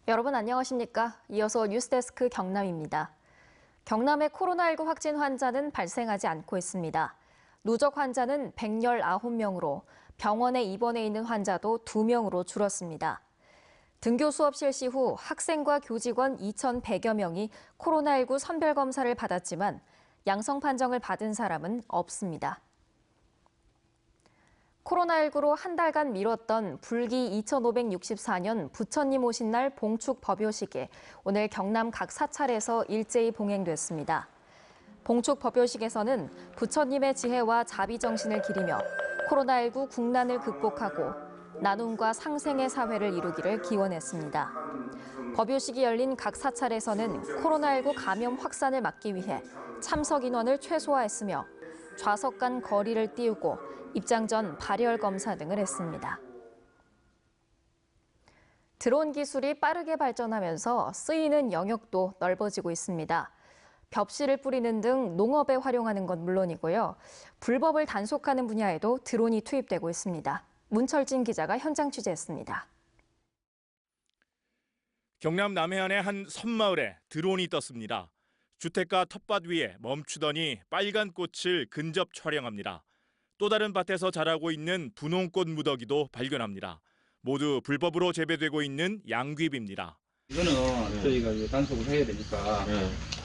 여러분 안녕하십니까? 이어서 뉴스데스크 경남입니다. 경남의 코로나19 확진 환자는 발생하지 않고 있습니다. 누적 환자는 119명으로 병원에 입원해 있는 환자도 2명으로 줄었습니다. 등교 수업 실시 후 학생과 교직원 2,100여 명이 코로나19 선별검사를 받았지만 양성 판정을 받은 사람은 없습니다. 코로나19로 한 달간 미뤘던 불기 2564년 부처님 오신 날 봉축 법요식이 오늘 경남 각 사찰에서 일제히 봉행됐습니다. 봉축 법요식에서는 부처님의 지혜와 자비정신을 기리며 코로나19 국난을 극복하고 나눔과 상생의 사회를 이루기를 기원했습니다. 법요식이 열린 각 사찰에서는 코로나19 감염 확산을 막기 위해 참석 인원을 최소화했으며 좌석 간 거리를 띄우고 입장 전 발열 검사 등을 했습니다. 드론 기술이 빠르게 발전하면서 쓰이는 영역도 넓어지고 있습니다. 벽실을 뿌리는 등 농업에 활용하는 건 물론이고요. 불법을 단속하는 분야에도 드론이 투입되고 있습니다. 문철진 기자가 현장 취재했습니다. 경남 남해안의 한 섬마을에 드론이 떴습니다. 주택가 텃밭 위에 멈추더니 빨간 꽃을 근접 촬영합니다. 또 다른 밭에서 자라고 있는 분홍꽃 무더기도 발견합니다. 모두 불법으로 재배되고 있는 양귀비입니다. 이거는 저희가 이제 단속을 해야 되니까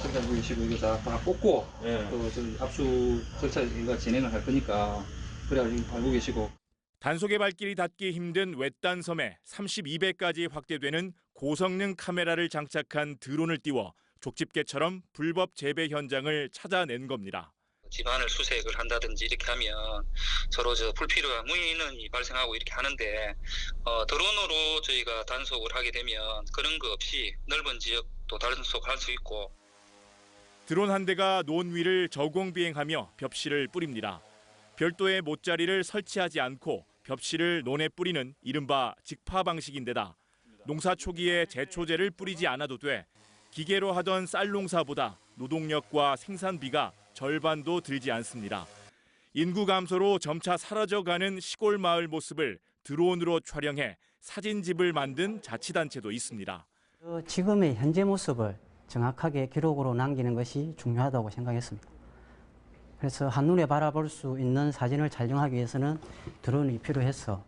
그러다 보시고 이거 다 뽑고 또 저희 압수 절차 이거 진행을 할 거니까 그래가지고 알고 계시고. 단속의 발길이 닿기 힘든 외딴 섬에 32배까지 확대되는 고성능 카메라를 장착한 드론을 띄워 족집게처럼 불법 재배 현장을 찾아낸 겁니다. 집안을 수색을 한다든지 이렇게 하면 서로 불필요한 무인원이 발생하고 이렇게 하는데 드론으로 저희가 단속을 하게 되면 그런 거 없이 넓은 지역도 단속할 수 있고. 드론 한 대가 논 위를 저공 비행하며 벽실을 뿌립니다. 별도의 못자리를 설치하지 않고 벽실을 논에 뿌리는 이른바 직파 방식인데다 농사 초기에 제초제를 뿌리지 않아도 돼 기계로 하던 쌀 농사보다 노동력과 생산비가 절반도 들지 않습니다. 인구 감소로 점차 사라져가는 시골 마을 모습을 드론으로 촬영해 사진집을 만든 자치단체도 있습니다. 지금의 현재 모습을 정확하게 기록으로 남기는 것이 중요하다고 생각했습니다. 그래서 한눈에 바라볼 수 있는 사진을 촬영하기 위해서는 드론이 필요했어.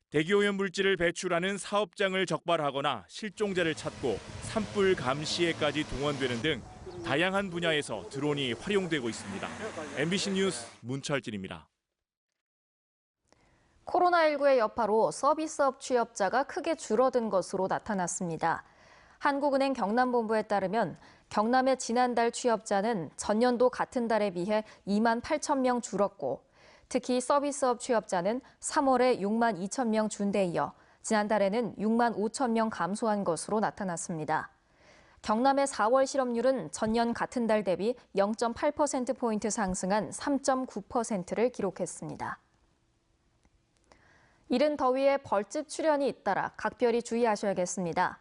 대기오염 물질을 배출하는 사업장을 적발하거나 실종자를 찾고 산불 감시에까지 동원되는 등 다양한 분야에서 드론이 활용되고 있습니다. MBC 뉴스 문철진입니다. 코로나19의 여파로 서비스업 취업자가 크게 줄어든 것으로 나타났습니다. 한국은행 경남본부에 따르면 경남의 지난달 취업자는 전년도 같은 달에 비해 2만 8천 명 줄었고 특히 서비스업 취업자는 3월에 6만 2천 명 준 데 이어 지난달에는 6만 5천 명 감소한 것으로 나타났습니다. 경남의 4월 실업률은 전년 같은 달 대비 0.8%포인트 상승한 3.9%를 기록했습니다. 이른 더위에 벌집 출현이 잇따라 각별히 주의하셔야겠습니다.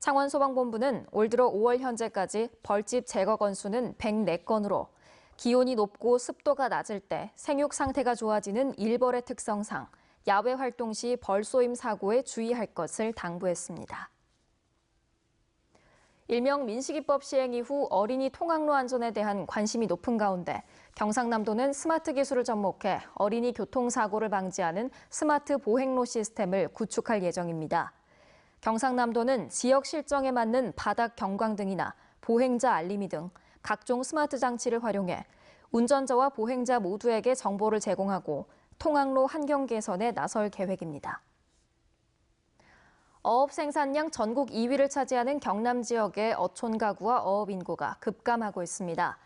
창원소방본부는 올 들어 5월 현재까지 벌집 제거 건수는 104건으로 기온이 높고 습도가 낮을 때 생육 상태가 좋아지는 일벌의 특성상 야외 활동 시 벌 쏘임 사고에 주의할 것을 당부했습니다. 일명 민식이법 시행 이후 어린이 통학로 안전에 대한 관심이 높은 가운데 경상남도는 스마트 기술을 접목해 어린이 교통사고를 방지하는 스마트 보행로 시스템을 구축할 예정입니다. 경상남도는 지역 실정에 맞는 바닥 경광등이나 보행자 알림이 등 각종 스마트 장치를 활용해 운전자와 보행자 모두에게 정보를 제공하고 통학로 환경 개선에 나설 계획입니다. 어업 생산량 전국 2위를 차지하는 경남 지역의 어촌 가구와 어업 인구가 급감하고 있습니다.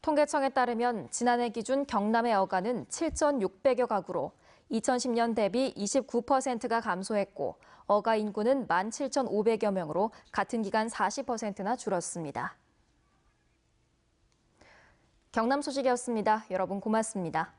통계청에 따르면 지난해 기준 경남의 어가는 7,600여 가구로 2010년 대비 29%가 감소했고 어가 인구는 17,500여 명으로 같은 기간 40%나 줄었습니다. 경남 소식이었습니다. 여러분 고맙습니다.